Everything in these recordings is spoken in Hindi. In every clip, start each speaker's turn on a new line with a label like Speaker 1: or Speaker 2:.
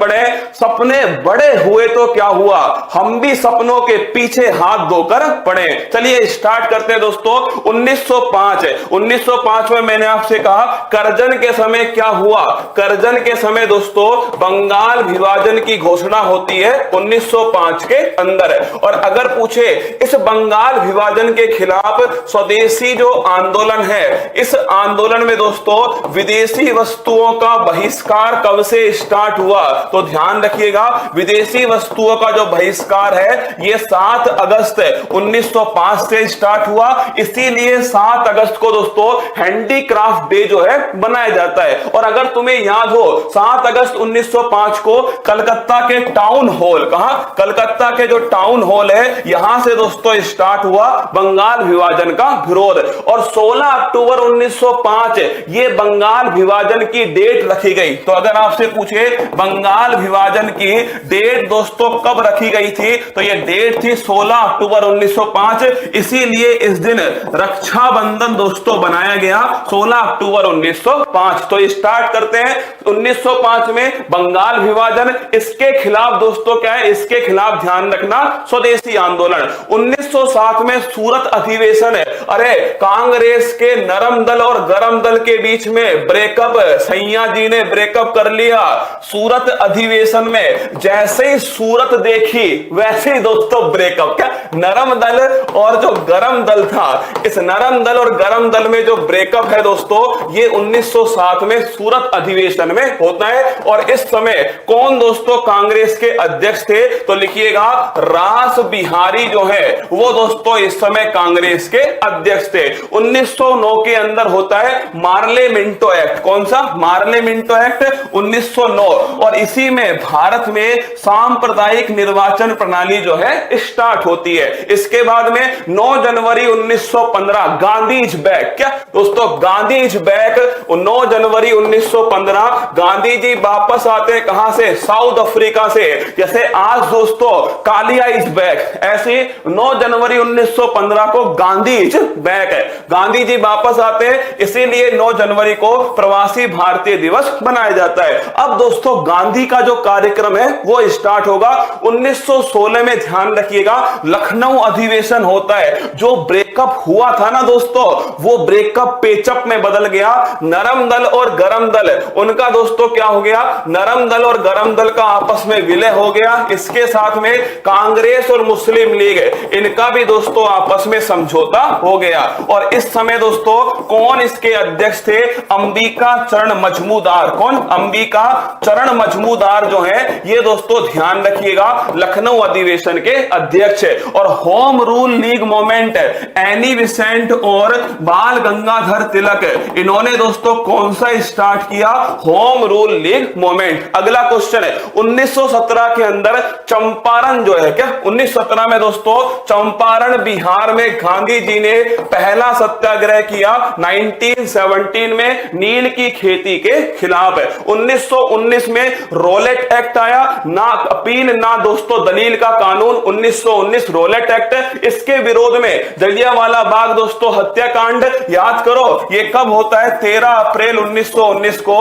Speaker 1: पड़े, सपने बड़े हुए तो क्या हुआ, हम भी सपनों के पीछे हाथ धोकर पड़े। चलिए स्टार्ट करते हैं दोस्तों। 1905 में मैंने आपसे कहा करजन के समय क्या हुआ। करजन के समय दोस्तों बंगाल विभाजन की घोषणा होती है 1905 के अंदर। और अगर पूछे इस बंगाल विभाजन के खिलाफ स्वदेशी जो आंदोलन है, इस आंदोलन में दोस्तों विदेशी वस्तुओं का बहिष्कार कब से स्टार्ट हुआ, तो ध्यान रखिएगा विदेशी वस्तुओं का जो बहिष्कार है ये 7 अगस्त 1905 से स्टार्ट हुआ। इसीलिए 7 अगस्त को दोस्तों हैंडीक्राफ्ट डे जो है बनाया जाता है। और अगर तुम्हें याद हो 7 अगस्त 1905 को कलकत्ता के टाउन हॉल, कहां, कलकत्ता के जो टाउन हॉल है यहां से दोस्तों स्टार्ट हुआ बंगाल विभाजन का विरोध। और 16 अक्टूबर 1905 ये बंगाल विभाजन की डेट रखी गई। तो अगर आपसे पूछे बंगाल विभाजन की डेट दोस्तों कब रखी गई थी, तो यह डेट थी 16 अक्टूबर 1905। इसीलिए इस दिन रक्षाबंधन दोस्तों बनाया गया 16 अक्टूबर 1905। तो स्टार्ट करते हैं 1905 में बंगाल विभाजन, इसके खिलाफ दोस्तों क्या है, इसके खिलाफ ध्यान रखना स्वदेशी आंदोलन। 1907 में सूरत अधिवेशन है। अरे कांग्रेस के नरम दल और गरम दल के बीच में ब्रेकअप, सैया जी ने ब्रेकअप कर लिया सूरत अधिवेशन में। जैसे ही सूरत देखी वैसे ही दोस्तों ब्रेकअप। क्या नरम दल और जो गरम दल था, इस नरम दल और गरम दल में जो ब्रेकअप है दोस्तों ये 1907 में सूरत अधिवेशन में होता है। और इस समय कौन दोस्तों कांग्रेस के अध्यक्ष थे, तो लिखिएगा रास बिहारी जो है वो दोस्तों इस समय कांग्रेस के अध्यक्ष थे। 1909 के अंदर होता है मार्ले मिंटो एक्ट। कौन सा, मार्ले मिंटो एक्ट 1909। और इसी में भारत में सांप्रदायिक निर्वाचन प्रणाली जो है स्टार्ट होती है। इसके बाद में 9 जनवरी 1915 गांधीज बैक। क्या दोस्तों, गांधीज बैक 9 जनवरी 1915 गांधी जी वापस आते हैं कहां से, साउथ अफ्रीका से। जैसे आज दोस्तों कालिया इज बैक, ऐसे 9 जनवरी 1915 को गांधीज बैक है, गांधी जी वापस आते हैं। इसीलिए 9 जनवरी को प्रवासी भारतीय दिवस मनाया जाता है। अब दोस्तों गांधी का जो कार्यक्रम है वो स्टार्ट होगा 1916 में। ध्यान रखिएगा लखनऊ अधिवेशन होता है। जो ब्रेकअप हुआ था ना दोस्तों, वो ब्रेकअप पेचअप में बदल गया। नरम दल और गरम दल उनका दोस्तों क्या हो गया, नरम दल और गरम दल का आपस में विलय हो गया। इसके साथ में कांग्रेस और मुस्लिम लीग इनका भी दोस्तों आपस में समझौता हो गया। और इस समय दोस्तों कौन इसके अध्यक्ष थे, अंबिका चरण मजमूदार। कौन, अंबिका चरण मजमूदार जो है ये दोस्तों ध्यान रखिएगा लखनऊ अधिवेशन के अध्यक्ष है। और home rule league movement Annie Besant और बाल गंगाधर तिलक, इन्होंने दोस्तों कौन सा स्टार्ट किया, होम रूल लीग मूवमेंट। अगला क्वेश्चन है 1917 के अंदर चंपारण जो है, क्या 1917 में दोस्तों चंपारण बिहार में गांधी जी ने पहला सत्याग्रह किया 1917 में नील की खेती के खिलाफ है। 1919 में रोलेट एक्ट आया, ना अपील ना दोस्तों दलील का कानून, 1919 रोलेट एक्ट। इसके विरोध में जलियांवाला बाग दोस्तों हत्याकांड, याद करो ये कब होता है, 13 अप्रैल 1919 को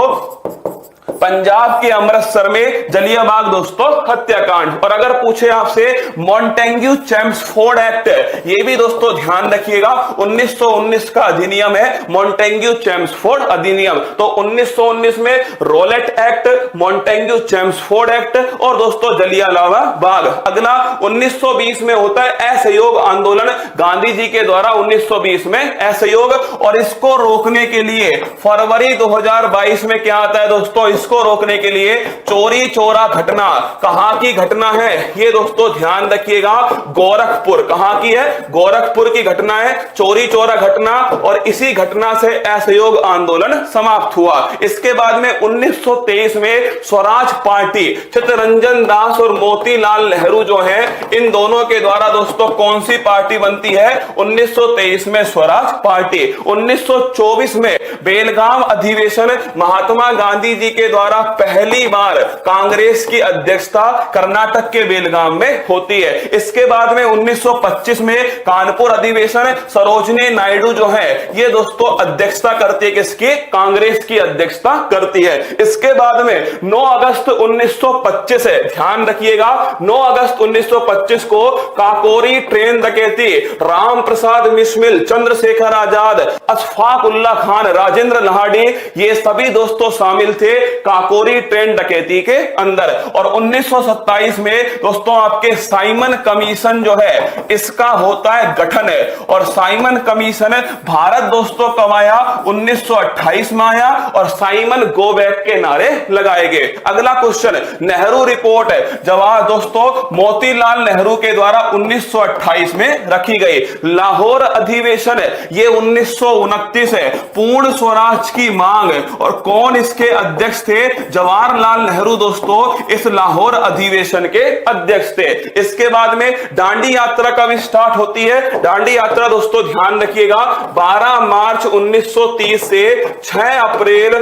Speaker 1: पंजाब के अमृतसर में जलियांवाला बाग दोस्तों हत्याकांड। और अगर पूछे आपसे मॉन्टेग्यू चेम्सफोर्ड एक्ट, ये भी दोस्तों ध्यान रखिएगा 1919 का अधिनियम है, मॉन्टेग्यू चेम्सफोर्ड अधिनियम। तो 1919 में Rowlatt act, Montagu Chelmsford act और दोस्तों जलियांवाला बाग। अगला 1920 में होता है असहयोग आंदोलन, गांधी जी के द्वारा 1920 में असहयोग। और इसको रोकने के लिए फरवरी 2022 में क्या आता है दोस्तों, इसको रोकने के लिए चोरी चोरा घटना। कहां की घटना है ये दोस्तों ध्यान रखिएगा, गोरखपुर। कहां की है, गोरखपुर की घटना है, चोरी चोरा घटना। और इसी घटना से असहयोग आंदोलन समाप्त हुआ। इसके बाद में 1923 में स्वराज पार्टी, चित्तरंजन दास और मोतीलाल नेहरू जो है, इन दोनों के द्वारा दोस्तों कौन सी पार्टी बनती है, 1923 में स्वराज पार्टी। 1924 में बेलगाम अधिवेशन, महात्मा गांधी जी के द्वारा पहली बार कांग्रेस की अध्यक्षता कर्नाटक के बेलगाम में होती है। इसके बाद में 1925 में कानपुर अधिवेशन, सरोजनी नायडू जो है ये दोस्तों अध्यक्षता करती है, किसकी? कांग्रेस की अध्यक्षता करती है। इसके बाद में 9 अगस्त 1925 है, ध्यान रखिएगा 9 अगस्त 1925 को काकोरी ट्रेन डकैती, राम प्रसाद बिस्मिल, चंद्रशेखर आजाद, अशफाक उल्ला खान, राजेंद्र लाहड़ी, ये सभी दोस्तों शामिल थे काकोरी ट्रेन डकैती के अंदर। और 1927 में दोस्तों आपके साइमन कमीशन जो है इसका होता है गठन है। और साइमन कमीशन भारत दोस्तों कब आया? 1928 में आया और साइमन गो बैक के नारे लगाए गए। अगला क्वेश्चन, नेहरू रिपोर्ट है जवाब दोस्तों मोतीलाल नेहरू के द्वारा 1928 में रखी गई। लाहौर अधिवेशन ये 1929 है। पूर्ण स्वराज की मांग, और कौन इसके अध्यक्ष थे? जवाहरलाल नेहरू दोस्तों इस लाहौर अधिवेशन के अध्यक्ष थे। इसके बाद में दांडी यात्रा कब स्टार्ट होती है? दांडी यात्रा दोस्तों ध्यान रखिएगा 12 मार्च 1930 से 6 अप्रैल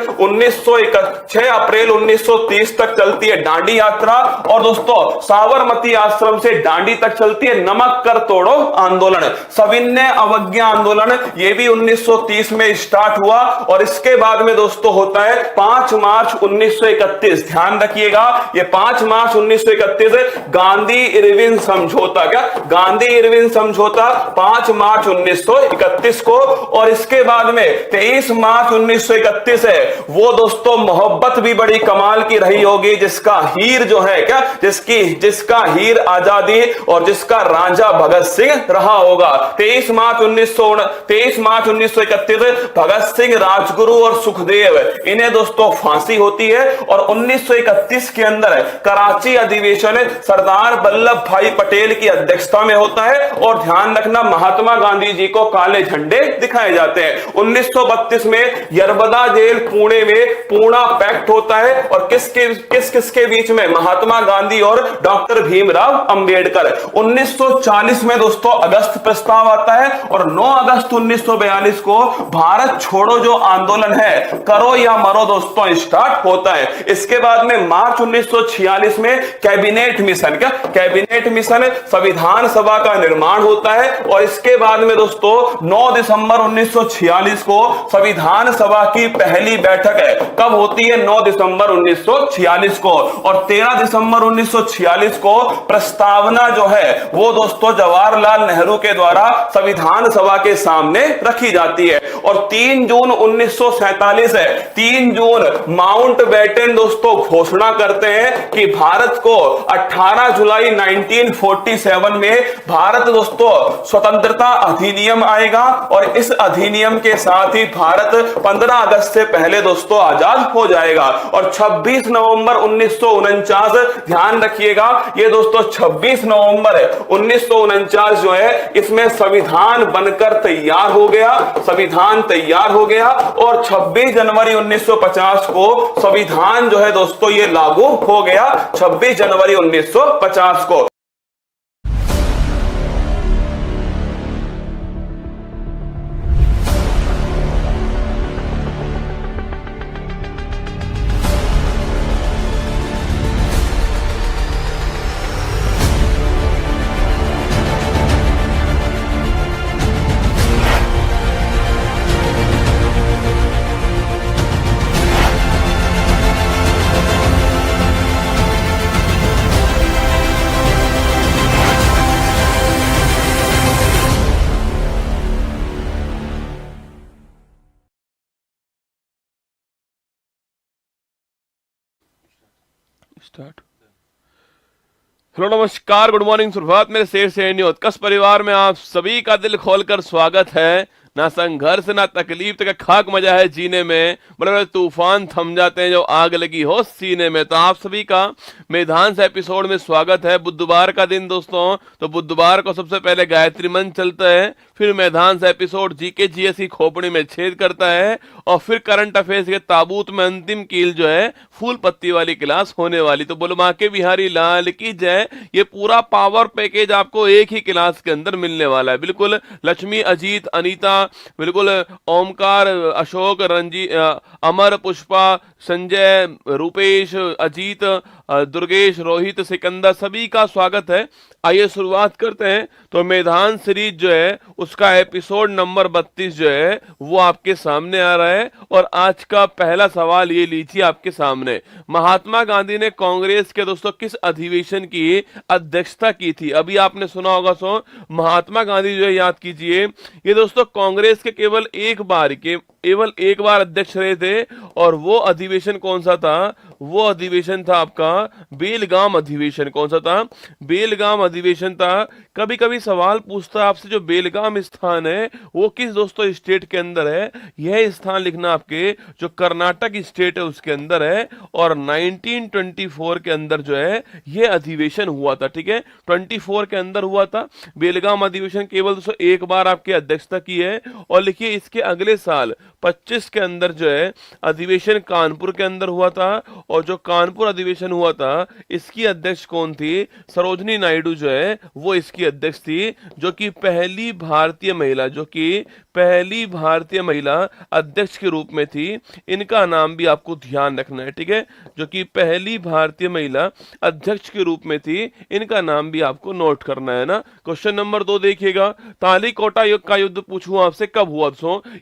Speaker 1: 1930 तक चलती है दांडी यात्रा। और दोस्तों साबरमती आश्रम से दांडी तक चलती है नमक कर तोड़ो आंदोलन, सविनय अवज्ञा आंदोलन, यह भी 1930 में स्टार्ट हुआ। और इसके बाद में दोस्तों होता है 5 मार्च 1931, ध्यान रखिएगा ये 5 मार्च 1931 गांधी इरविन समझौता, क्या गांधी इरविन समझौता 5 मार्च 1931 को। और इसके बाद में 23 मार्च 1931 है वो दोस्तों मोहब्बत भी बड़ी कमाल की रही होगी, जिसका हीर जो है क्या, जिसका हीर आजादी और जिसका राजा भगत सिंह रहा होगा। 23 मार्च 1931 भगत सिंह, राजगुरु और सुखदेव इन्हें दोस्तों फांसी होती है। और 1931 के अंदर कराची अधिवेशन सरदार वल्लभ भाई पटेल की अध्यक्षता में होता है। और ध्यान रखना महात्मा गांधी जी को काले झंडे दिखाए जाते हैं। 1932 में यरबदा जेल पुणे में पूना पैक्ट होता है। और किसके बीच में? महात्मा गांधी और डॉक्टर भीमराव अंबेडकर। 1940 में दोस्तों अगस्त प्रस्ताव आता है। और 9 अगस्त 1942 को भारत छोड़ो जो आंदोलन है, करो या मरो दोस्तों, स्टार्ट होता है। इसके बाद में मार्च 1946 में कैबिनेट मिशन, क्या कैबिनेट मिशन संविधान सभा का निर्माण होता है। और इसके बाद में दोस्तों 9 दिसंबर 1946 को संविधान सभा की पहली बैठक है, कब होती है? 9 दिसंबर 1946 को। और 13 दिसंबर 1946 को प्रस्तावना जो है वो दोस्तों जवाहरलाल नेहरू के द्वारा संविधान सभा के सामने रखी जाती है। और 3 जून 1947 है, 3 जून माउंटबेटन दोस्तों घोषणा करते हैं कि भारत को 18 जुलाई 1947 में भारत दोस्तों स्वतंत्रता अधिनियम आएगा। और इस अधिनियम के साथ ही भारत 15 अगस्त से पहले दोस्तों आजाद हो जाएगा। और 26 नवंबर 1949, ध्यान रखिएगा ये दोस्तों 26 नवंबर 1949 जो है इसमें संविधान बनकर तैयार हो गया, संविधान तैयार हो गया। और 26 जनवरी 1950 को संविधान जो है दोस्तों ये लागू हो गया, 26 जनवरी 1950 को।
Speaker 2: स्टार्ट। हेलो नमस्कार, गुड मॉर्निंग, सुप्रभात मेरे शेर से उत्कर्ष परिवार में आप सभी का दिल खोलकर स्वागत है। ना संघर्ष ना तकलीफ तक खाक मजा है जीने में, बड़े तूफान थम जाते हैं जो आग लगी हो सीने में। तो आप सभी का मैदान से एपिसोड में स्वागत है। बुधवार का दिन दोस्तों, तो बुधवार को सबसे पहले गायत्री मंत्र चलता है, फिर मैदान से एपिसोड जीके जीएस की खोपड़ी में छेद करता है, और फिर करंट अफेयर्स के ताबूत में अंतिम कील जो है फूल पत्ती वाली क्लास होने वाली। तो बोलो माँ के बिहारी लाल की जय। ये पूरा पावर पैकेज आपको एक ही क्लास के अंदर मिलने वाला है। बिल्कुल लक्ष्मी, अजीत, अनीता, बिल्कुल ओमकार, अशोक, रंजी, अमर, पुष्पा, संजय, रूपेश, अजीत, दुर्गेश, रोहित, सिकंदर, सभी का स्वागत है। आइए शुरुआत करते हैं। तो मैदान सीरीज जो है उसका एपिसोड नंबर 32 जो है वो आपके सामने आ रहा है और आज का पहला सवाल ये लीजिए आपके सामने। महात्मा गांधी ने कांग्रेस के दोस्तों किस अधिवेशन की अध्यक्षता की थी? अभी आपने सुना होगा महात्मा गांधी जो है, याद कीजिए, ये दोस्तों कांग्रेस के केवल एक बार अध्यक्ष रहे थे और वो अधिवेशन कौन सा था? वो अधिवेशन था आपका बेलगाम अधिवेशन। कौन सा था? बेलगाम अधिवेशन था। कभी कभी सवाल पूछता है आपसे, जो बेलगाम स्थान है वो किस दोस्तों स्टेट के अंदर है? यह स्थान लिखना आपके जो कर्नाटक स्टेट है उसके अंदर है और 1924 के अंदर जो है यह अधिवेशन हुआ था। ठीक है, 24 के अंदर हुआ था बेलगाम अधिवेशन। केवल दोस्तों एक बार आपकी अध्यक्षता की है। और लिखिए इसके अगले साल 25 के अंदर जो है अधिवेशन कानपुर के अंदर हुआ था और जो कानपुर अधिवेशन हुआ था इसकी अध्यक्ष कौन थी? सरोजनी नायडू जो है वो इसकी अध्यक्ष थी, जो कि पहली भारतीय महिला अध्यक्ष के रूप में थी। इनका नाम भी आपको ध्यान रखना है। ठीक है, जो कि पहली भारतीय महिला अध्यक्ष के रूप में थी, इनका नाम भी आपको नोट करना है ना। क्वेश्चन नंबर 2 देखिएगा, तालीकोटा युद्ध का युद्ध पूछूं आपसे कब हुआ?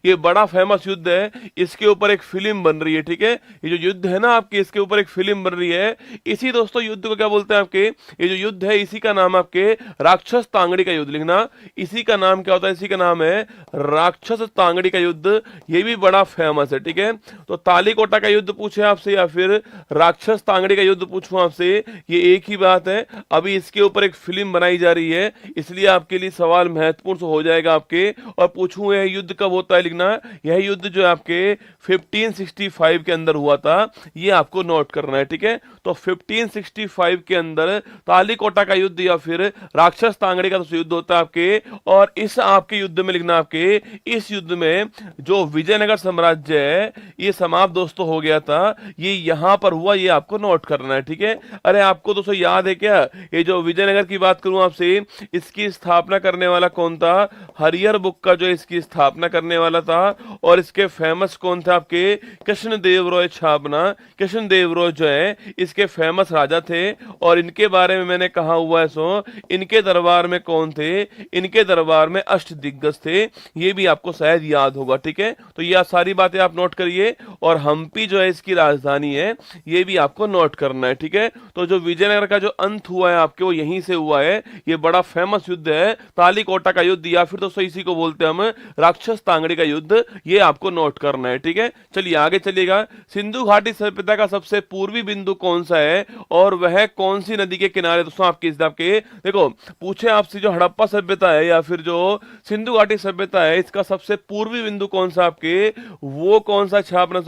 Speaker 2: ये बड़ा फेमस युद्ध है, इसके ऊपर एक फिल्म बन रही है। ठीक है, ये जो युद्ध है ना आपके, इसके ऊपर एक फिल्म बन रही है। इसी दोस्तों युद्ध को क्या बोलते हैं आपके? ये जो युद्ध है इसी का नाम आपके राक्षस तांगड़ी का युद्ध। लिखना, इसी का नाम क्या होता है? इसी का नाम है राक्षस तांगड़ी का युद्ध। ये भी बड़ा फेमस है। ठीक है, तो तालीकोटा का युद्ध पूछे आपसे या फिर राक्षस तांगड़ी का युद्ध पूछूं आपसे, ये एक ही बात है। अभी इसके ऊपर एक फिल्म बनाई जा रही है, इसलिए आपके लिए सवाल महत्वपूर्ण हो जाएगा आपके। और पूछूं यह युद्ध कब होता है? लिखना, यह युद्ध जो है आपके 1565 के अंदर हुआ था, ये आपको नोट करना है। ठीक है, तो 1565 के अंदर तालीकोटा का युद्ध या फिर राक्षस तांगड़ी का युद्ध होता है आपके। और इस आपके युद्ध में लिखना, आपके इस युद्ध में जो विजयनगर साम्राज्य है ये समाप्त दोस्तों हो गया था, ये यहां पर हुआ, ये आपको नोट करना है। ठीक है, अरे आपको दोस्तों याद है क्या, ये जो विजयनगर की बात करूं आपसे, इसकी स्थापना करने वाला कौन था? हरिहर बुक्का जो इसकी स्थापना करने वाला था। और इसके फेमस कौन थे आपके? कृष्णदेव राय छापना। कृष्णदेव राय जो है इसके फेमस राजा थे और इनके बारे में मैंने कहा हुआ है इनके दरबार में कौन थे? इनके दरबार में अष्टदिग्गज थे। ये भी आपको शायद याद होगा। ठीक है, तो ये सारी बातें आप नोट करिए। और हम्पी जो है इसकी राजधानी है, ये भी आपको नोट करना है। ठीक है, तो जो विजयनगर का जो अंत हुआ है आपके वो यहीं से हुआ है। ये बड़ा फेमस युद्ध है तालीकोटा का युद्ध, या फिर दोस्तों इसी को बोलते हैं हम राक्षस तांगड़ी का युद्ध। ये आपको नोट करना है। ठीक है, चलिए आगे चलिएगा। सिंधु घाटी सभ्यता का सबसे पूर्वी बिंदु कौन सा है और वह कौन सी नदी के किनारे? दोस्तों आपके देखो, पूछे आपसे जो हड़प्पा सभ्यता है या फिर जो सिंधु घाटी सभ्यता है, इसका सबसे पूर्वी बिंदु कौन सा आपके? वो कौन सा छापना?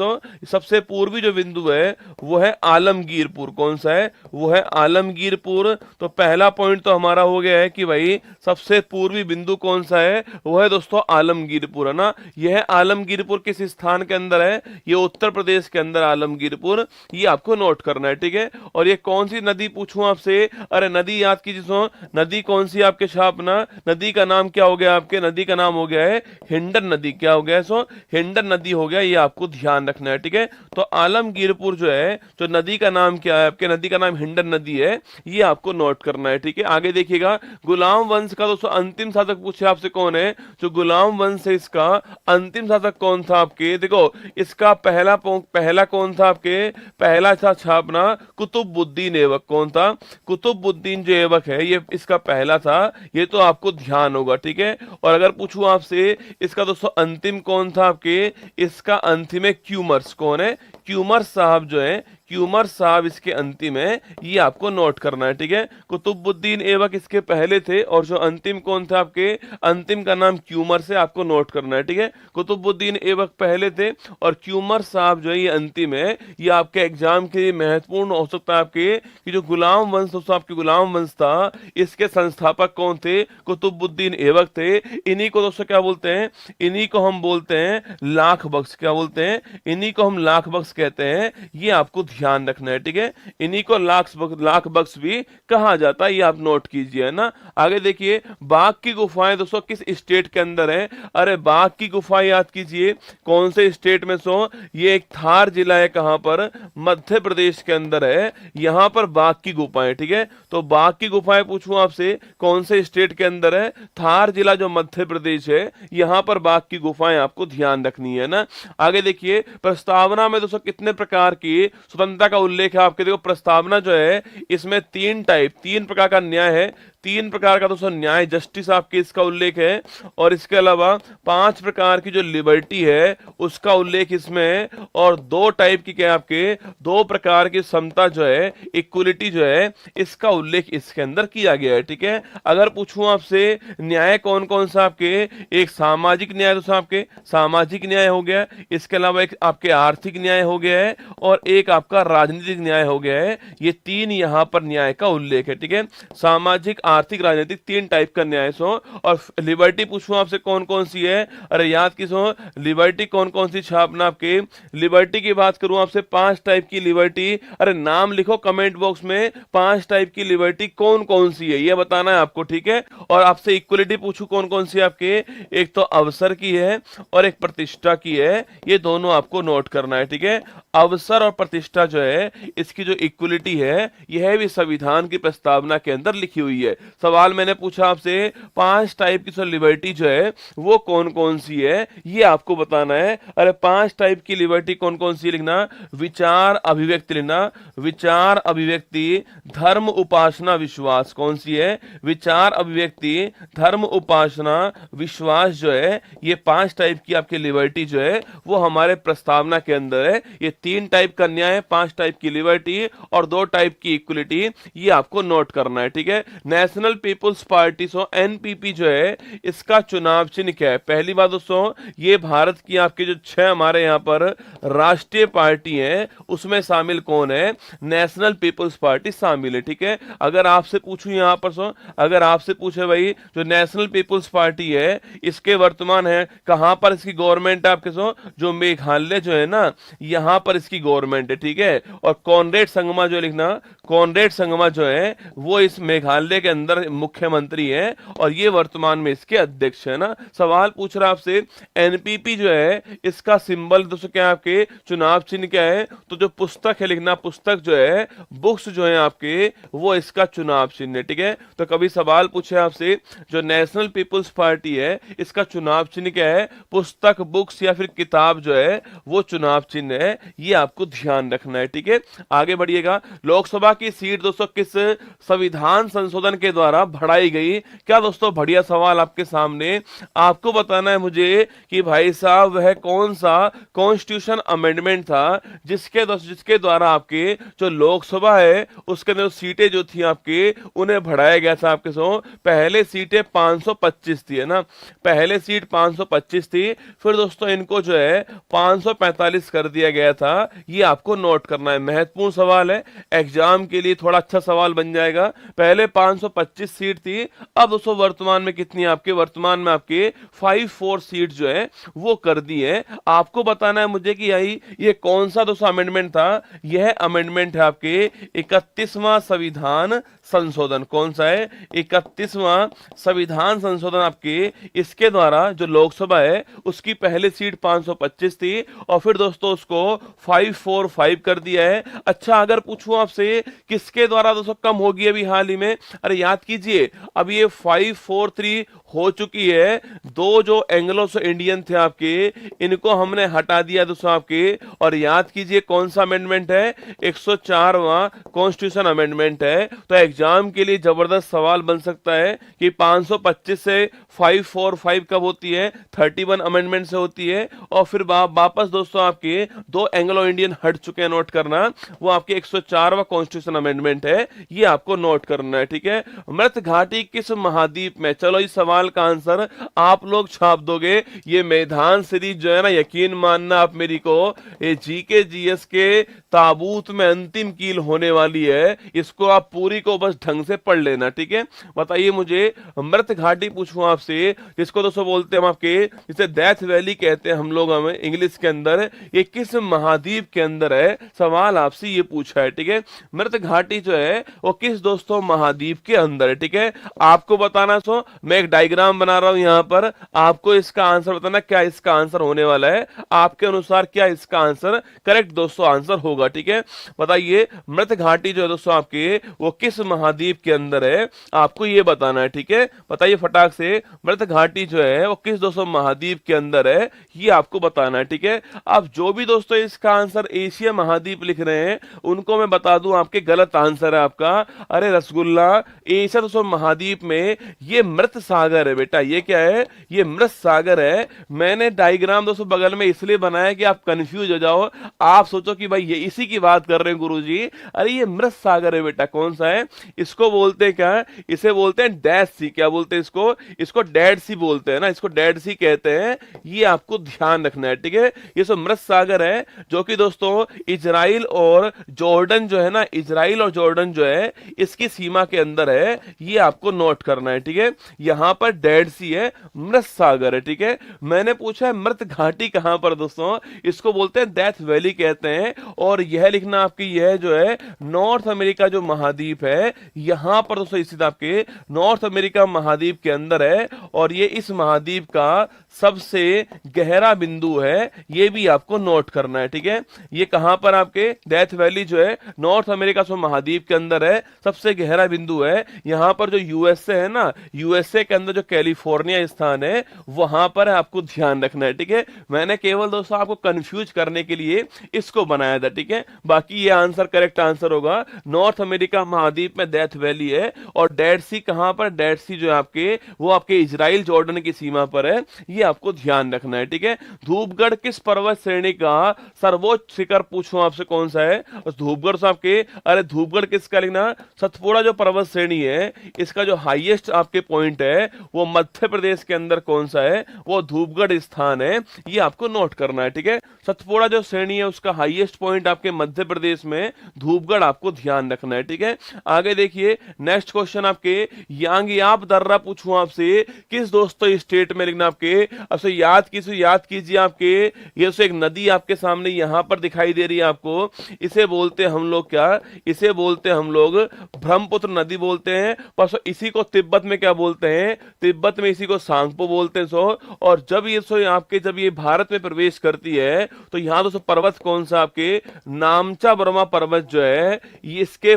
Speaker 2: सबसे पूर्वी जो बिंदु है वो है आलमगीरपुर। कौन सा है? वो है आलमगीरपुर। तो पहला पॉइंट तो हमारा हो गया है कि भाई सबसे पूर्वी बिंदु कौन सा है? वो है दोस्तों आलमगीरपुर, है ना। यह आलमगीरपुर किस स्थान के अंदर है? ये उत्तर प्रदेश के अंदर आलमगीरपुर, ये आपको नोट करना है। ठीक है, और ये कौन सी नदी पूछूं आपसे? अरे नदी याद कीजिए। नदी कौन सी आपके छापना? नदी का नाम क्या हो गया आपके? नदी का नाम हो गया है हिंडन नदी। क्या हो गया? हिंडन नदी हो गया, ये आपको ध्यान रखना है। ठीक है, तो आलमगीरपुर जो है, जो नदी का नाम क्या है आपके? नदी का नाम हिंडन नदी है, ये आपको नोट करना है। ठीक है, आगे देखिएगा। गुलाम वंश का दोस्तों अंतिम शासक पूछे आपसे कौन है? जो गुलाम वंश है इसका अंतिम शासक कौन था आपके? देखो, इसका पहला कौन था आपके? पहला था छापना कुतुबुद्दीन ऐबक। कौन था? कुतुबुद्दीन जो ऐबक है ये इसका पहला था, ये तो आपको ध्यान होगा। ठीक है, और अगर पूछूं आपसे इसका दोस्तों अंतिम कौन था आपके? इसका अंतिम है क्यूमर्स। कौन है? क्यूमर्स साहब जो है, क्यूमर साहब इसके अंतिम है, ये आपको नोट करना है। ठीक है, कुतुबुद्दीन ऐबक इसके पहले थे और जो अंतिम कौन था आपके? अंतिम का नाम क्यूमर से आपको नोट करना है। ठीक है, कुतुबुद्दीन ऐबक पहले थे और क्यूमर साहब जो है ये अंतिम है। ये आपके एग्जाम के लिए महत्वपूर्ण हो सकता है आपके कि जो गुलाम वंश दोस्तों आपके गुलाम वंश था, इसके संस्थापक कौन थे? कुतुबुद्दीन ऐबक थे। इन्हीं को दोस्तों क्या बोलते हैं? इन्हीं को हम बोलते हैं लाख बख्श। क्या बोलते हैं? इन्हीं को हम लाख बख्श कहते हैं, ये आपको ध्यान रखना है, ठीक है। इन्हीं को लाख बक्स भी कहा जाता है, ये आप नोट कीजिए, है ना। आगे देखिए, बाघ की गुफाएं दोस्तों किस स्टेट के अंदर है? अरे बाघ की गुफाएं याद कीजिए, कौन से स्टेट में सो? ये एक थार जिला है, कहां पर? मध्य प्रदेश के अंदर है, यहां पर बाघ की गुफाएं, ठीक है। तो बाघ की गुफाएं पूछूं आपसे, कौन से स्टेट के अंदर है? थार जिला जो मध्य प्रदेश है, यहां पर बाघ की गुफाएं आपको ध्यान रखनी है ना। आगे देखिए, प्रस्तावना में दोस्तों कितने प्रकार की स्वतंत्रता का उल्लेख है आपके? देखो, प्रस्तावना जो है इसमें तीन प्रकार का न्याय है, 3 प्रकार का दोस्तों न्याय, जस्टिस आपके इसका उल्लेख है, और इसके अलावा 5 प्रकार की जो लिबर्टी है उसका उल्लेख इसमें है, और 2 टाइप की क्या आपके 2 प्रकार की समता जो है, इक्वलिटी जो है, इसका उल्लेख इसके अंदर किया गया है, ठीक है। अगर पूछूं आपसे न्याय कौन कौन सा आपके, एक सामाजिक न्याय दोस्तों आपके सामाजिक न्याय हो गया, इसके अलावा एक आपके आर्थिक न्याय हो गया है, और एक आपका राजनीतिक न्याय हो गया है। ये 3 यहां पर न्याय का उल्लेख है, ठीक है। सामाजिक, आर्थिक, राजनीतिक 3 टाइप का न्याय सो। और लिबर्टी पूछूं आपसे कौन कौन सी है? अरे याद किसो, लिबर्टी कौन कौन सी छापना आपके? लिबर्टी की बात करूं आपसे, 5 टाइप की लिबर्टी, अरे नाम लिखो कमेंट बॉक्स में, 5 टाइप की लिबर्टी कौन कौन सी है ये बताना है आपको, ठीक है। और आपसे इक्वलिटी पूछूं कौन कौन सी आपके, एक तो अवसर की है और एक प्रतिष्ठा की है, ये दोनों आपको नोट करना है, ठीक है। अवसर और प्रतिष्ठा जो है, इसकी जो इक्वलिटी है, यह भी संविधान की प्रस्तावना के अंदर लिखी हुई है। सवाल मैंने पूछा आपसे, 5 टाइप की लिबर्टी जो है वो कौन कौन सी है, ये आपको बताना है। अरे 5 टाइप की लिबर्टी कौन कौन सी लिखना? विचार अभिव्यक्ति लिखना, विचार अभिव्यक्ति, धर्म उपासना विश्वास, कौन सी है? विचार अभिव्यक्ति, धर्म उपासना विश्वास जो है, ये 5 टाइप की आपकी लिबर्टी जो है वो हमारे प्रस्तावना के अंदर है। ये 3 टाइप का न्याय, 5 टाइप की लिबर्टी और 2 टाइप की इक्वलिटी, ये आपको नोट करना है, ठीक है। National people's party so NPP जो है, इसका चुनाव चिन्ह क्या है? पहली बात दोस्तों, ये भारत की आपके जो 6 हमारे यहाँ पर राष्ट्रीय पार्टी है उसमें शामिल कौन है? नेशनल पीपुल्स पार्टी शामिल है, ठीक है। अगर आपसे पूछूं यहाँ पर सो, अगर आपसे पूछे भाई जो नेशनल पीपुल्स पार्टी है इसके वर्तमान है कहां पर इसकी गवर्नमेंट है आपके सो, जो मेघालय जो है ना, यहां पर इसकी गवर्नमेंट है, ठीक है। और कॉनरेड संगमा जो लिखना, कॉनरेड संगमा जो है वो इस मेघालय के अंदर मुख्यमंत्री है और ये वर्तमान में इसके अध्यक्ष है ना। सवाल पूछ रहा आपसे, एनपीपी जो है इसका सिंबल दोस्तों क्या है आपके, चुनाव चिन्ह क्या है? तो जो पुस्तक है लिखना, पुस्तक जो है, बुक्स जो है आपके, वो इसका चुनाव चिन्ह है, ठीक है। तो कभी सवाल पूछे आपसे, जो नेशनल पीपुल्स पार्टी है इसका चुनाव चिन्ह क्या है? पुस्तक, बुक्स या फिर किताब जो है वो चुनाव चिन्ह है, ये आपको ध्यान रखना है, ठीक है। आगे बढ़िएगा, लोकसभा की सीट दोस्तों किस संविधान संशोधन के द्वारा बढ़ाई गई? क्या दोस्तों बढ़िया सवाल आपके सामने, आपको बताना है मुझे कि भाई साहब वह कौन सा कॉन्स्टिट्यूशन अमेंडमेंट था जिसके द्वारा आपके जो लोकसभा है उसके अंदर सीटें जो थी आपके उन्हें बढ़ाया गया था आपके सो। पहले सीटें 525 थी, है ना, पहले सीट 525 थी, फिर दोस्तों इनको जो है 545 कर दिया गया था, ये आपको नोट करना है, महत्वपूर्ण सवाल है, एग्जाम के लिए थोड़ा अच्छा सवाल बन जाएगा। पहले 525 सीट थी, अब दोस्तों वर्तमान में कितनी आपके, वर्तमान में आपके 54 सीट जो है वो कर दी है। आपको बताना है मुझे कि ये कौन सा दोस्तों अमेंडमेंट था? यह अमेंडमेंट है आपके 31वां संविधान संशोधन। कौन सा है? 31वां संविधान संशोधन आपके, इसके द्वारा जो लोकसभा है उसकी पहले सीट 525 थी और फिर दोस्तों उसको 545 कर दिया है। अच्छा, अगर पूछूं आपसे किसके द्वारा दोस्तों कम होगी अभी हाल ही में, अरे याद कीजिए, अब ये 543 हो चुकी है। 2 जो एंग्लो इंडियन थे आपके, इनको हमने हटा दिया दोस्तों आपके, और याद कीजिए कौन सा अमेंडमेंट है? 104वां कॉन्स्टिट्यूशन अमेंडमेंट है। तो एग्जाम के लिए जबरदस्त सवाल बन सकता है कि 525 से 545 कब होती है? 31 अमेंडमेंट से होती है। और फिर वापस दोस्तों आपके 2 एंग्लो इंडियन हट चुके हैं, नोट करना, वो आपके 104वां कॉन्स्टिट्यूशन अमेंडमेंट है, ये आपको नोट करना है, ठीक है। मृत घाटी किस महाद्वीप में? चलो इस सवाल का आंसर आप लोग छाप दोगे। ये मैदान सीरीज जो है ना, यकीन मानना आप मेरी को, ये जीके जीएस के ताबूत में अंतिम कील होने वाली है, इसको आप पूरी को बस ढंग से पढ़ लेना, ठीक है। बताइए मुझे, मृत घाटी पूछूं आपसे, जिसको दोस्तों बोलते हैं हम आपके, जिसे डेथ वैली कहते हैं हम लोग हमें इंग्लिश के अंदर, ये किस महाद्वीप के अंदर है? सवाल आपसे ये पूछा है, ठीक है। मृत घाटी जो है वो किस दोस्तों महाद्वीप के अंदर है, ठीक है। आपको बताना, सो मैं एक डायग्राम बना रहा हूं यहां पर, आपको इसका आंसर बताना क्या इसका आंसर होने वाला है, आपके अनुसार क्या इसका आंसर करेक्ट दोस्तों आंसर होगा, ठीक है। बताइए मृत घाटी जो है दोस्तों आपके वो किस महाद्वीप के अंदर है, आपको ये बताना है, ठीक है। बताइए फटाक से, मृत घाटी जो है वो किस दोस्तों महाद्वीप के अंदर है, ये आपको बताना है, ठीक है। अब जो भी दोस्तों इसका आंसर एशिया महाद्वीप लिख रहे हैं उनको मैं बता दूं आपके गलत आंसर है आपका। अरे रसगुल्ला, एशिया दोस्तों महाद्वीप में ये मृत सागर है बेटा। ये क्या है? ये मृत सागर है। मैंने डायग्राम दोस्तों बगल में इसलिए बनाया कि आप कंफ्यूज हो जाओ, आप सोचो कि भाई ये इसी की बात कर रहे हैं गुरुजी। अरे ये मृत सागर है बेटा। कौन सा है? इसको बोलते हैं क्या? इसे बोलते हैं डैश सी। क्या बोलते हैं इसको? इसको डेड सी बोलते हैं ना, इसको डेड सी कहते हैं। ये आपको ध्यान रखना है, ठीक है। ये सब मृत सागर है जो कि दोस्तों इजराइल और जॉर्डन जो है ना, इजराइल और जॉर्डन जो है इसकी सीमा के अंदर है। ये आपको नोट करना है, ठीक है। यहां पर डेड सी है, मृत सागर है, ठीक है। मैंने पूछा है मृत घाटी कहां पर दोस्तों, इसको बोलते हैं डेथ वैली कहते हैं। और यह लिखना आपकी, यह जो है नॉर्थ अमेरिका जो महाद्वीप है यहां पर दोस्तों स्थित आपके नॉर्थ अमेरिका महाद्वीप के अंदर है। और ये इस महाद्वीप का सबसे गहरा बिंदु है, ये भी आपको नोट करना है, ठीक है। ये कहां पर आपके डेथ वैली जो है नॉर्थ अमेरिका सो महाद्वीप के अंदर है, सबसे गहरा बिंदु है। यहां पर जो यूएसए है ना, यूएसए के अंदर जो कैलिफोर्निया स्थान है वहां पर आपको ध्यान रखना है, ठीक है। मैंने केवल दोस्तों आपको कंफ्यूज करने के लिए इसको बनाया था, ठीक है। बाकी ये आंसर करेक्ट आंसर होगा। नॉर्थ अमेरिका महाद्वीप में डेथ वैली है। और डेड सी कहां पर? डेड सी जो है आपके वो आपके इजराइल जॉर्डन की सीमा पर है। ये आपको ध्यान रखना है, ठीक है। धूपगढ़ किस पर्वत श्रेणी का सर्वोच्च शिखर पूछूं आपसे कौन सा है? धूपगढ़ से आपके, अरे धूपगढ़ किसका लिखना? सतपुड़ा जो पर्वत श्रेणी है इसका जो हाईएस्ट आपके पॉइंट है वो मध्य प्रदेश के अंदर कौन सा है? वो धूपगढ़ स्थान है। ये आपको नोट करना है, ठीक है। सतपुड़ा जो श्रेणी है उसका हाईएस्ट पॉइंट आपके मध्य प्रदेश में धूपगढ़, आपको ध्यान रखना है, ठीक है। आगे देखिए नेक्स्ट क्वेश्चन आपके यांगयाप दर्रा पूछूं आपसे किस दोस्तों स्टेट में लिखना आपके। अब से याद कीजिए आपके, ये एक नदी आपके सामने यहां पर दिखाई दे रही है आपको। इसे बोलते हैं हम लोग क्या? इसे बोलते हैं हम लोग ब्रह्मपुत्र नदी बोलते हैं। पर इसी को तिब्बत में क्या बोलते हैं? तिब्बत में इसी को सांगपो बोलते हैं। और जब ये आपके जब ये भारत में प्रवेश करती है तो यहां दोस्तों पर्वत कौन सा आपके? नामचा बर्मा पर्वत जो है ये इसके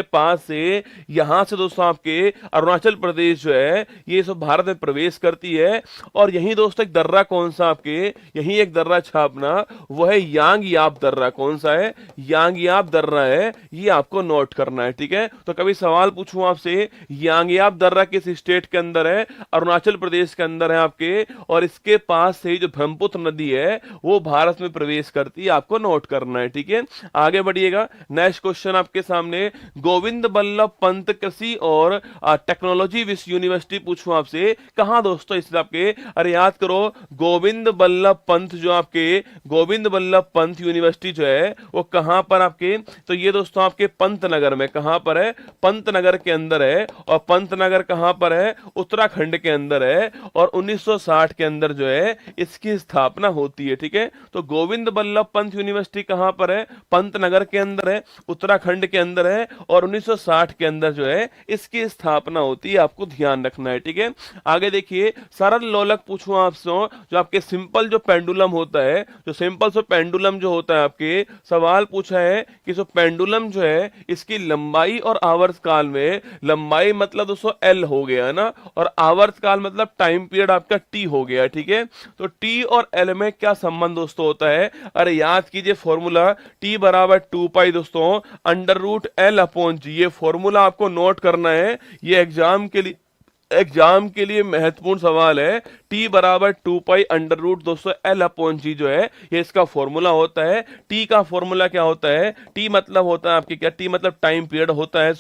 Speaker 2: पास से यहां से दोस्तों आपके अरुणाचल प्रदेश जो है ये सब भारत में प्रवेश करती है। और यही दोस्तों एक दर्रा कौन सा आपके, यही एक दर्रा छापना, वो है यांगयाप दर्रा। कौन सा है? यांगयाप दर्रा है। ये आपको नोट करना है, ठीक है। तो कभी सवाल पूछूं आपसे, यांगयाप दर्रा किस स्टेट के अंदर है? अरुणाचल प्रदेश के अंदर है आपके। और इसके पास से जो ब्रह्मपुत्र नदी है वो भारत में प्रवेश करती है, आपको नोट करना है, ठीक है। आगे बढ़िएगा। नेक्स्ट क्वेश्चन आपके सामने, गोविंद बल्लभ पंत कृषि और टेक्नोलॉजी विश्व यूनिवर्सिटी पूछूं आपसे कहां दोस्तों स्थित आपके? अरे याद करो, गोविंद बल्लभ पंत जो आपके गोविंद बल्लभ पंत यूनिवर्सिटी जो है वो कहां पर आपके? तो ये दोस्तों आपके पंतनगर में। कहां पर है? पंतनगर के अंदर है। और पंतनगर कहां पर है? उत्तराखंड के अंदर है। और 1960 के अंदर जो है इसकी स्थापना होती है, ठीक है। तो गोविंद बल्लभ पंत यूनिवर्सिटी कहां पर है? पंतनगर के अंदर है, उत्तराखंड के अंदर है। और 1960 के अंदर जो है इसकी स्थापना होती है, आपको ध्यान रखना है, ठीक है। आगे देखिए, सरल लोलक पूछूं आपसे, जो आपके सिंपल जो पेंडुलम होता है, जो सिंपल सो पेंडुलम जो होता है आपके, सवाल पूछा है कि जो पेंडुलम जो है इसकी लंबाई और आवर्तकाल में, लंबाई मतलब दोस्तों एल हो गया है ना, और आवर्तकाल मतलब टाइम पीरियड आपका टी हो गया, ठीक है। तो टी और एल में क्या संबंध दोस्तों होता है? अरे याद कीजिए फॉर्मूला, टी बराबर 2 पाई दोस्तों अंडर रूट एल अपॉन जी। ये फॉर्मूला आपको नोट करना है, ये एग्जाम के लिए महत्वपूर्ण सवाल है। टी बराबर 2 पाई अंडर रूट दोस्तों एल अपॉन जी जो है ये इसका फॉर्मूला होता है। टी का फॉर्मूला क्या होता है? टी मतलब होता है आपके क्या? टी मतलब टाइम पीरियड होता है।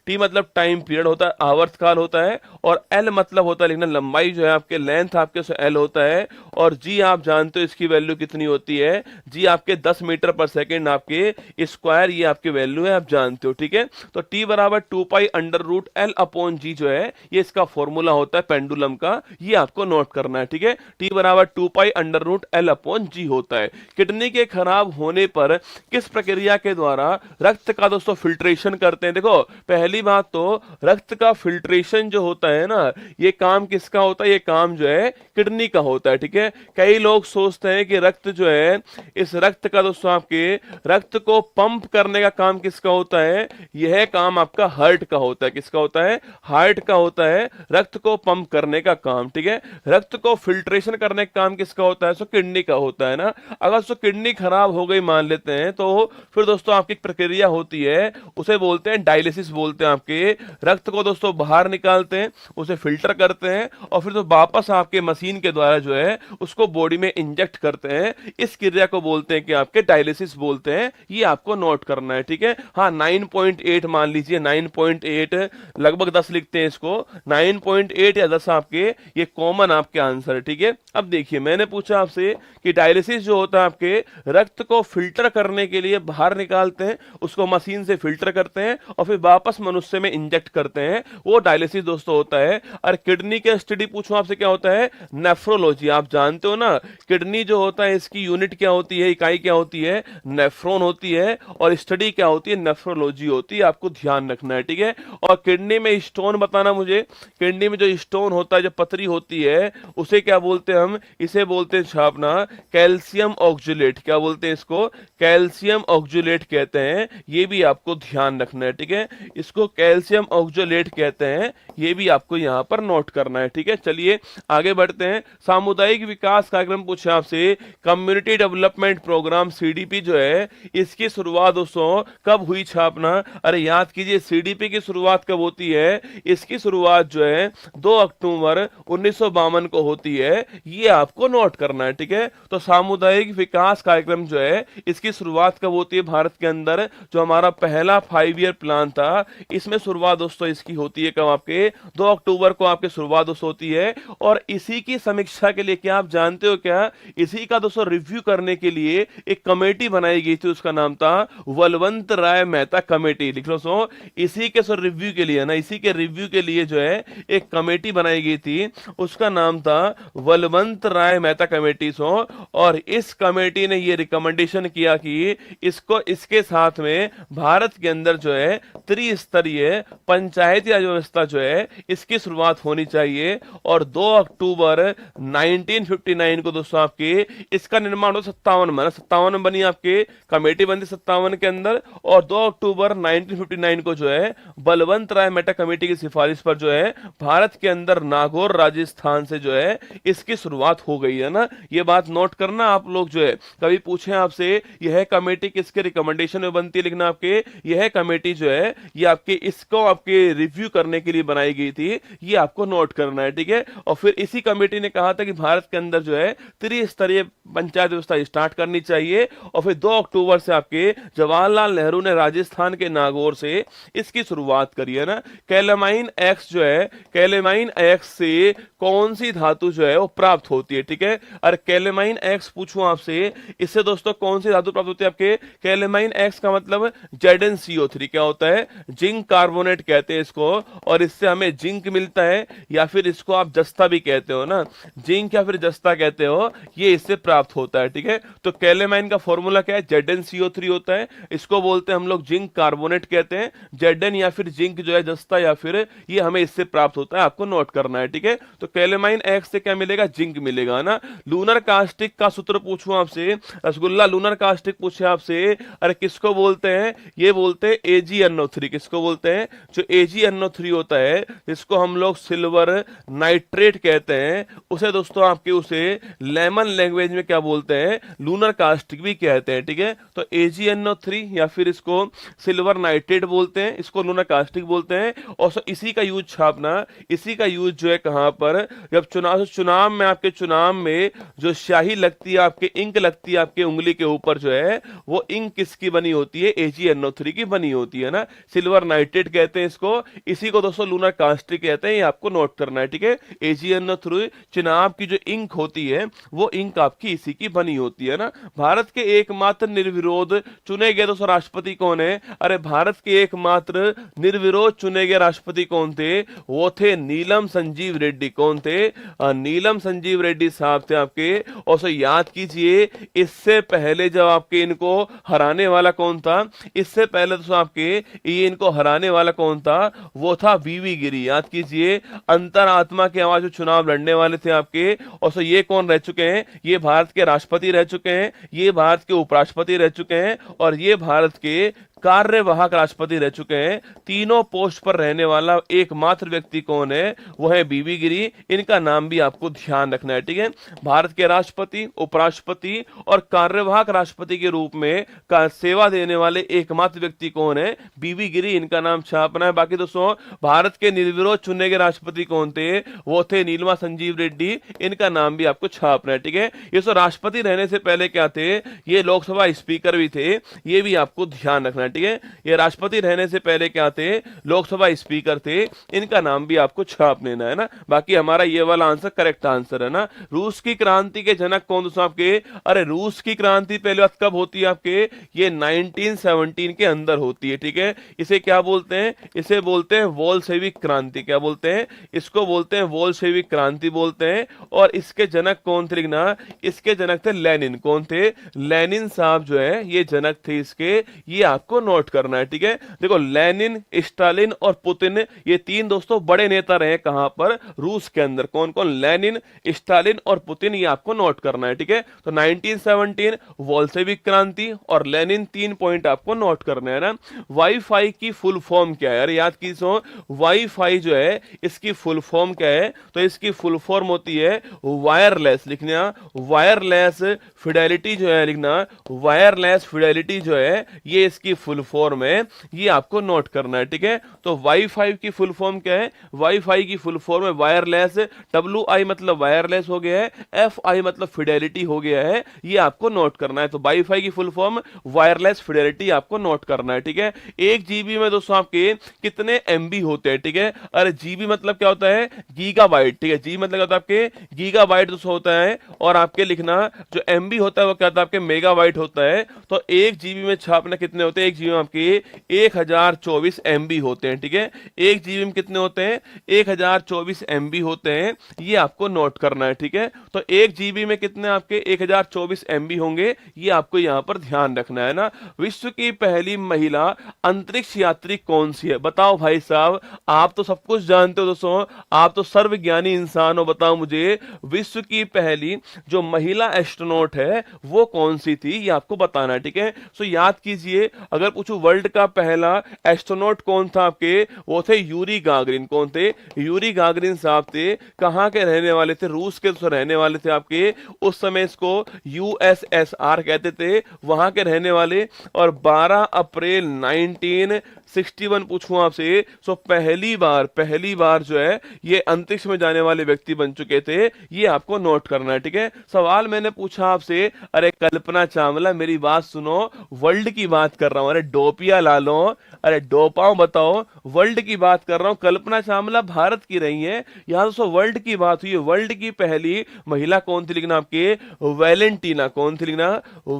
Speaker 2: टी मतलब टाइम पीरियड होता है, आवर्तकाल होता है। और एल मतलब होता है लिखना लंबाई जो है आपके, लेंथ आपके एल होता है। और जी आप जानते हो इसकी वैल्यू कितनी होती है? जी आपके 10 मीटर पर सेकेंड आपके स्क्वायर, ये आपके वैल्यू है, आप जानते हो, ठीक है। तो टी बराबर 2 pi under root L upon G जो है ये इसका फॉर्मूला होता है पेंडुलम का, ये आपको नोट करना है, ठीक है। T बराबर 2π√L/g होता है। किडनी के खराब होने पर किस प्रक्रिया के द्वारा रक्त का दोस्तों फिल्ट्रेशन करते हैं? देखो पहली बात तो रक्त का फिल्ट्रेशन जो होता है ना, ये काम किसका होता है? ये काम जो है किडनी का होता है, ठीक है। कई लोग सोचते हैं कि रक्त जो है, इस रक्त का दोस्तों आपके रक्त को पंप करने का काम किसका होता है? यह काम आपका हार्ट का होता है। किसका होता है? हार्ट का होता है रक्त को पंप करने का काम, ठीक है। रक्त को फिल्ट्रेशन करने का काम किसका होता है? सो किडनी का होता है ना। अगर सो किडनी खराब हो गई मान लेते हैं, तो फिर दोस्तों आपकी प्रक्रिया होती है, उसे बोलते हैं डायलिसिस बोलते हैं। आपके रक्त को दोस्तों बाहर निकालते हैं, उसे फिल्टर करते हैं और फिर तो वापस आपके मशीन के द्वारा जो है उसको बॉडी में इंजेक्ट करते हैं। इस क्रिया को बोलते हैं कि आपके डायलिसिस बोलते हैं। ये आपको नोट करना है, ठीक है। हाँ 9.8 मान लीजिए, 9.8 लगभग 10 लिखते हैं इसको, 9.8 या 10 आपके ये कॉमन आपके आंसर है, ठीक है। अब देखिए मैंने पूछा आपसे कि डायलिसिस जो होता है आपके रक्त को फिल्टर करने के लिए बाहर निकालते हैं, उसको मशीन से फिल्टर करते हैं और फिर वापस मनुष्य में इंजेक्ट करते हैं, वो डायलिसिस दोस्तों होता है। और किडनी के स्टडी पूछूं आपसे क्या होता है? नेफ्रोलॉजी। आप जानते हो ना किडनी जो होता है इसकी यूनिट क्या होती है, इकाई क्या होती है? नेफ्रॉन होती है। और स्टडी क्या होती है? नेफ्रोलॉजी होती है। आपको ध्यान रखना है, ठीक है। और किडनी में स्टोन बताना मुझे, किडनी में जो स्टोन होता है, जो पथरी होती है, उसे क्या बोलते हैं हम? इसे बोलते हैं छापना कैल्शियम ऑक्जुलेट। क्या बोलते हैं इसको? कैल्शियम ऑक्जुलेट कहते हैं। ये भी आपको ध्यान रखना है, ठीक है। इसको कैल्शियम ऑक्जुलेट कहते हैं, ये भी आपको यहां पर नोट करना है, ठीक है। चलिए आगे बढ़ते हैं। सामुदायिक विकास कार्यक्रम पूछे आपसे, कम्युनिटी डेवलपमेंट प्रोग्राम सीडीपी जो है, इसकी शुरुआत दोस्तों कब हुई छापना? अरे याद कीजिए सीडीपी की शुरुआत कब होती है? इसकी शुरुआत जो है 2 अक्टूबर 1952 को होती है। ये आपको नोट करना है, ठीक है। तो सामुदायिक विकास कार्यक्रम जो है इसकी शुरुआत कब होती है भारत के अंदर? जो हमारा पहला 5 ईयर प्लान था, इसमें शुरुआत दोस्तों इसकी होती है कब? आपके 2 अक्टूबर को आपके शुरुआत दोस्तों होती है। और इसी की समीक्षा के लिए क्या आप जानते हो क्या? इसी का दोस्तों रिव्यू करने के लिए एक कमेटी बनाई गई थी, उसका नाम था बलवंत राय मेहता कमेटी। लिख लो सो, इसी के सो रिव्यू के लिए ना, इसी के रिव्यू के लिए जो है एक कमेटी बनाई गई थी, उसका नाम था बलवंत राय मेहता कमेटी सो। और इस कमेटी ने ये रिकमेंडेशन किया कि इसको इसके साथ में भारत के अंदर जो है त्रिस्तरीय पंचायती राज व्यवस्था जो है इसकी शुरुआत होनी चाहिए। और 2 अक्टूबर 1959 को दोस्तों आपके इसका निर्माण हो 57 में, 57 में बनी आपके कमेटी, बनी 57 के अंदर। और 2 अक्टूबर 1959 को जो है बलवंत राय मेहता कमेटी की सिफारिश पर जो है भारत के अंदर नागौर राजस्थान से जो है इसकी शुरुआत हो गई है ना। ये बात नोट करना आप लोग जो है, कभी पूछे आपसे यह कमेटी किसके रिकमेंडेशन में बनती है, लिखना आपके यह कमेटी जो है ये आपके इसको आपके रिव्यू करने के लिए बनाई गई थी, ये आपको नोट करना है, ठीक है। और फिर इसी कमेटी ने कहा था कि भारत के अंदर जो है त्रिस्तरीय पंचायत व्यवस्था स्टार्ट करनी चाहिए। और फिर 2 अक्टूबर से आपके जवाहरलाल नेहरू ने राजस्थान के नागौर से इसकी शुरुआत करी है ना। कैलामाइन एक्स जो है, कैलामाइन एक्स से कौन सी धातु जो है वो प्राप्त होती है, ठीक है। और कैलामाइन एक्स पूछूं आपसे, इससे दोस्तों कौन सी धातु प्राप्त होती है आपके? कैलामाइन एक्स का मतलब ZnCO3 क्या होता है? जिंक कार्बोनेट कहते हैं इसको। और इससे हमें जिंक मिलता है, या फिर इसको आप जस्ता भी कहते हो ना, जिंक या फिर जस्ता कहते हो, ये इससे प्राप्त होता है, ठीक है। तो कैलामाइन का फॉर्मूला क्या है? ZnCO3 होता है, इसको बोलते हैं हम लोग जिंक कार्बोनेट कहते हैं। Zn या फिर जिंक जो है जस्ता या फिर ये हमें इससे प्राप्त होता है, आपको नोट करना है, ठीक है। तो कैलामाइन एक्स से क्या मिलेगा? जिंक मिलेगा ना। लूनर कास्टिक का सूत्र पूछूं आपसे, रसगुल्ला लूनर कास्टिक पूछे आपसे, अरे किसको बोलते हैं? ये बोलते हैं AgNO3। किसको बोलते हैं? जो AgNO3 होता है, इसको हम लोग सिल्वर नाइट्रेट कहते हैं, उसे दोस्तों आपके उसे लेमन लैंग्वेज में क्या बोलते हैं? लूनर कास्टिक भी कहते हैं, ठीक है। तो AgNO3 या फिर इसको सिल्वर नाइट्रेट बोलते हैं, इसको लूनर कास्टिक बोलते हैं। और इसी का यूज छापना, इसी का यूज जो है कहां पर? जब चुनाव में आपके चुनाव में जो स्याही लगती है, आपके इंक लगती है आपके उंगली के ऊपर जो है, वो इंक किसकी बनी होती है? AgNO3 की बनी होती है ना। सिल्वर नाइट्रेट कहते हैं इसको, इसी को दोस्तों लूनर कास्टिक कहते हैं, ये आपको नोट करना है, ठीक है। AgNO3 चुनाव की जो इंक होती है वो इंक आपकी इसी की बनी होती है ना। भारत के एकमात्र निर्विरोध चुने गए दोस्तों राष्ट्रपति कौन है? अरे भारत के एकमात्र निर्विरोध चुने गए राष्ट्रपति कौन थे? वो वो थे नीलम संजीव रेड्डी। कौन थे? नीलम संजीव रेड्डी साहब थे आपके। और सो याद कीजिए, इससे पहले जब आपके इनको हराने वाला कौन था? इससे पहले तो आपके ये इनको हराने वाला कौन था? वो था वीवी गिरी। याद कीजिए, अंतरात्मा के आवाज चुनाव लड़ने वाले थे आपके। और सो ये कौन रह चुके हैं? ये भारत के राष्ट्रपति रह चुके हैं, ये भारत के उपराष्ट्रपति रह चुके हैं, और ये भारत के कार्यवाहक राष्ट्रपति रह चुके हैं। तीनों पोस्ट पर रहने वाला एकमात्र व्यक्ति कौन है? वो है बीबी गिरी। इनका नाम भी आपको ध्यान रखना है, ठीक है। भारत के राष्ट्रपति, उपराष्ट्रपति और कार्यवाहक राष्ट्रपति के रूप में सेवा देने वाले एकमात्र व्यक्ति कौन है? बीबी गिरी। इनका नाम छापना है। बाकी दोस्तों, भारत के निर्विरोध चुने गए राष्ट्रपति कौन थे? वो थे नीलमा संजीव रेड्डी। इनका नाम भी आपको छापना है, ठीक है। ये सो राष्ट्रपति रहने से पहले क्या थे? ये लोकसभा स्पीकर भी थे। ये भी आपको ध्यान रखना है, ठीक है। ये राष्ट्रपति रहने से पहले क्या थे? लोकसभा स्पीकर थे। इनका नाम भी आपको छाप लेना है ना। बाकी हमारा ये वाला आंसर करेक्ट आंसर है ना। रूस की क्रांति के जनक कौन दोस्तों आपके? अरे रूस की क्रांति पहले बात कब होती है आपके? ये 1917 के अंदर होती है, ठीक है। इसे क्या बोलते हैं? इसे बोलते हैं बोल्शेविक क्रांति। क्या बोलते हैं? इसको बोलते हैं बोल्शेविक क्रांति बोलते हैं। और इसके जनक कौन थे लिखना? इसके जनक थे लेनिन। कौन थे? लेनिन साहब जो है ये जनक थे इसके। ये आपको नोट करना है, ठीक है। देखो, लेनिन, स्टालिन और पुतिन, ये तीन दोस्तों बड़े नेता रहे कहां पर? रूस के अंदर। कौन कौन? लेनिन, स्टालिन और पुतिन। ये आपको नोट करना है, ठीक है। तो 1917 बोल्शेविक क्रांति और लेनिन, 3 पॉइंट आपको नोट करना है ना। वाईफाई की फुल फॉर्म क्या है? अरे याद कीजिए, वाईफाई जो है इसकी फुल फॉर्म क्या है? तो इसकी फुल फॉर्म होती है वायरलेस। लिखना वायरलेस फिडेलिटी जो है, लिखना वायरलेस फिडेलिटी जो है ये इसकी फुल फॉर्म है। ये आपको नोट करना है, ठीक है। तो वाईफाई की फुल फॉर्म क्या है? वाईफाई की फुल फॉर्म है वायरलेस। WI मतलब वायरलेस हो गया है, FI मतलब फिडेलिटी हो गया है। ये आपको नोट करना है। तो वाईफाई की फुल फॉर्म वायरलेस फिडेलिटी आपको नोट करना है, ठीक है। 1 GB में दोस्तों आपके कितने MB होते हैं, ठीक है। अरे GB मतलब क्या होता है? गीगाबाइट, ठीक है। GB मतलब क्या होता है आपके? गीगाबाइट दोस्तों होता है। और आपके लिखना जो MB होता है वो क्या होता है आपके? मेगाबाइट होता है। तो 1 GB में छापना कितने होते हैं? 1 GB में आपके 1024 MB होते हैं, ठीक है। 1 GB में कितने होते हैं? 1024 MB होते हैं। ये आपको नोट करना है, ठीक है। तो 1 GB में कितने आपके? 1024 MB होंगे। ये आपको यहां पर ध्यान रखना है ना। विश्व की पहली महिला अंतरिक्ष यात्री कौन सी है? बताओ भाई साहब, आप तो सब कुछ जानते हो दोस्तों, आप तो सर्वज्ञानी इंसान हो। बताओ मुझे, विश्व की पहली जो महिला एस्ट्रोनॉट है वो कौन सी थी? ये आपको बताना है, ठीक है। सो याद कीजिए, अगर पूछूं वर्ल्ड का पहला एस्ट्रोनॉट कौन था आपके? वो थे यूरी गागरिन। कौन थे? यूरी गागरिन साहब थे। कहां के रहने वाले थे? रूस के तो रहने वाले थे आपके। उस समय इसको USSR कहते थे, वहां के रहने वाले। और 12 अप्रैल 1961 पूछूं आपसे, सो पहली बार जो है ये अंतरिक्ष में जाने वाले व्यक्ति बन चुके थे। ये आपको नोट करना है, ठीक है। सवाल मैंने पूछा आपसे, अरे कल्पना चावला मेरी बात सुनो, वर्ल्ड की बात कर रहा हूं। अरे डोपिया लालो, अरे डोपाओ बताओ, वर्ल्ड की बात कर रहा हूं। कल्पना चावला भारत की रही है, यहां दोस्तों वर्ल्ड की बात हुई है। वर्ल्ड की पहली महिला कौन थी लिखना आपके? वैलेंटीना। कौन थी लिखना?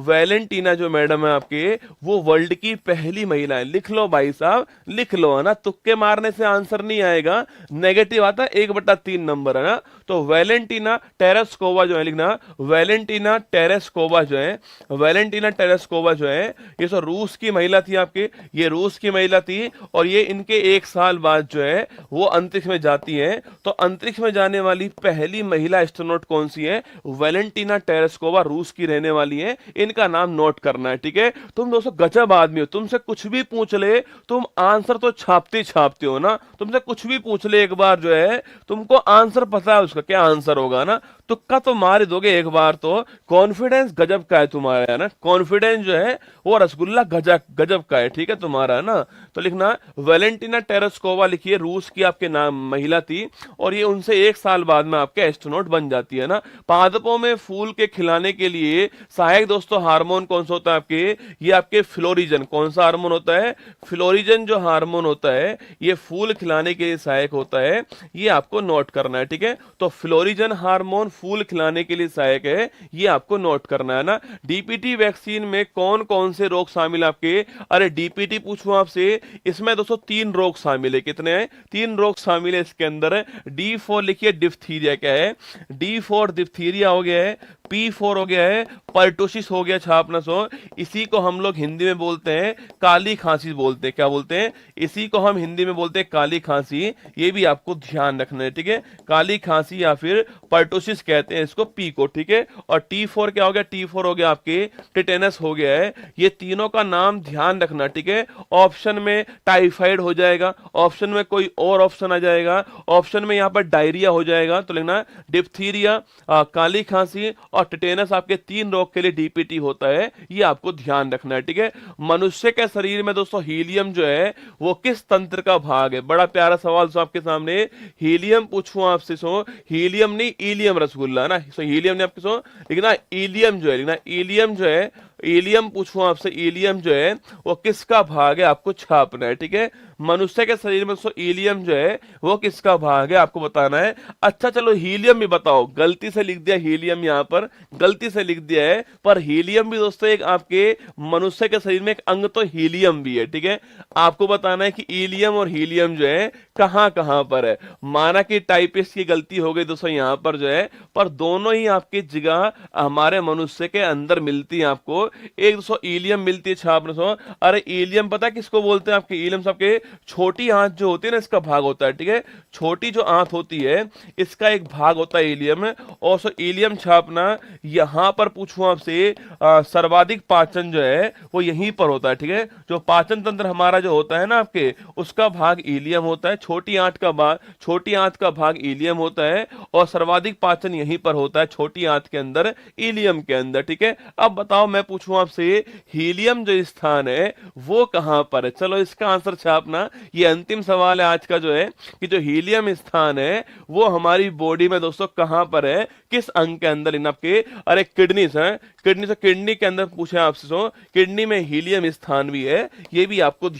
Speaker 2: वैलेंटीना जो मैडम है आपके, वो वर्ल्ड की पहली महिला है। लिख लो भाई साहब, लिख लो, है ना। तुक्के मारने से आंसर नहीं आएगा, नेगेटिव आता है 1/3 नंबर, है ना। तो वैलेंटीना टेरेस्कोवा जो है लिखना, वैलेंटीना टेरेस्कोवा जो है, वैलेंटीना टेरेस्कोवा जो है ये तो रूस की महिला थी आपके। ये रूस की महिला थी और ये इनके 1 साल बाद जो है वो अंतरिक्ष में जाती है। तो अंतरिक्ष में जाने वाली पहली महिला एस्ट्रोनॉट कौन सी है? वैलेंटीना टेरेस्कोवा, रूस की रहने वाली है। इनका नाम नोट करना है, ठीक है। तुम दोस्तों गजब आदमी हो, तुमसे कुछ भी पूछ ले तुम आंसर तो छापते हो ना। तुमसे कुछ भी पूछ ले एक बार जो है तुमको आंसर पता है उसका क्या आंसर होगा ना। तुक्का तो मार ही दोगे एक बार तो। कॉन्फिडेंस गजब का है तुम्हारा, है ना। कॉन्फिडेंस जो है वो रसगुल्ला गजब का है, ठीक है तुम्हारा, है ना। तो लिखना वैलेंटीना टेरेस्कोवा लिखिए, रूस की आपके नाम महिला थी और ये उनसे 1 साल बाद में आपके एस्ट्रोनॉट बन जाती है ना। पादपों में फूल के खिलाने के लिए सहायक दोस्तों हार्मोन कौन सा होता है आपके? ये आपके फ्लोरिजन। कौन सा हार्मोन होता है? फ्लोरिजन जो हार्मोन होता है ये फूल खिलाने के लिए सहायक होता है। ये आपको नोट करना है, ठीक है। तो फ्लोरिजन हार्मोन फूल खिलाने के लिए सहायक है, ये आपको नोट करना है ना। डीपीटी वैक्सीन में कौन कौन से रोग शामिल आपके, अरे डीपीटी पूछूं आपसे, इसमें दोस्तों 3 रोग शामिल है। कितने हैं? 3 रोग शामिल है इसके अंदर। D4 लिखिए, डिप्थीरिया क्या है? D4 डिप्थीरिया हो गया है, P4 हो गया है, पर्टोसिस हो गया छापना सो। इसी को हम लोग हिंदी में बोलते हैं काली खांसी बोलते हैं। क्या बोलते हैं? इसी को हम हिंदी में बोलते हैं काली खांसी। ये भी आपको ध्यान रखना है, ठीक है। काली खांसी या फिर पर्टोसिस कहते हैं इसको, पी को, ठीक है। और T4 क्या हो गया? T4 हो गया आपके टिटेनस हो गया है। ये तीनों का नाम ध्यान रखना, ठीक है। ऑप्शन में टाइफाइड हो जाएगा, ऑप्शन में कोई और ऑप्शन आ जाएगा, ऑप्शन में यहाँ पर डायरिया हो जाएगा, तो लिखना डिप्थीरिया, काली खांसी और टिटेनस आपके 3 रोग के लिए डीपीटी होता है। ये आपको ध्यान रखना है, ठीक है। मनुष्य के शरीर में दोस्तों हीलियम जो है वो किस तंत्र का भाग है? बड़ा प्यारा सवाल सो आपके सामने। हीलियम पूछूं आपसे सो, हीलियम नहीं ईलियम रसगुल्ला ना, सो हीलियम ने आपके सो लिखना, ईलियम जो है लिखना, ईलियम जो है, ईलियम पूछूं आपसे, ईलियम जो है वो किसका भाग है आपको छापना है, ठीक है। मनुष्य के शरीर में ईलियम जो है वो किसका भाग है आपको बताना है। अच्छा चलो हीलियम भी बताओ, गलती से लिख दिया हीलियम, यहां पर गलती से लिख दिया है, पर हीलियम भी दोस्तों एक आपके मनुष्य के शरीर में एक अंग तो हीलियम भी है, ठीक है। आपको बताना है कि ईलियम और हीलियम जो है कहां कहां पर है। माना कि टाइपिस्ट की गलती हो गई दोस्तों यहां पर जो है, पर दोनों ही आपकी जगह हमारे मनुष्य के अंदर मिलती है आपको। एक दोस्तों ईलियम मिलती है छाप दोस्तों, अरे ईलियम पता है किसको बोलते हैं आपके? ईलियम सबके छोटी आंत जो होती है ना, इसका भाग होता है, ठीक है। छोटी जो आंत होती है इसका एक भाग होता है ईलियम। और सो ईलियम छापना, यहां पर पूछूं आपसे, सर्वाधिक पाचन जो है वो यहीं पर होता है, ठीक है। जो पाचन तंत्र हमारा जो होता है ना आपके, उसका भाग ईलियम होता है। छोटी आंत का भाग ईलियम होता है और सर्वाधिक पाचन यहीं पर होता है, छोटी आंत के अंदर, ईलियम के अंदर, ठीक है। अब बताओ, मैं पूछूं आपसे, हीलियम जो स्थान है वो कहां पर है? चलो इसका आंसर छापना। ये अंतिम सवाल है आज का जो है, कि जो हीलियम स्थान है वो हमारी बॉडी में दोस्तों कहां पर है, किस अंग के अंदर? इन आपके, अरे किडनी है, किडनी से, किडनी के अंदर पूछे आपसे, किडनी में हीलियम स्थान भी है, ये भी आपको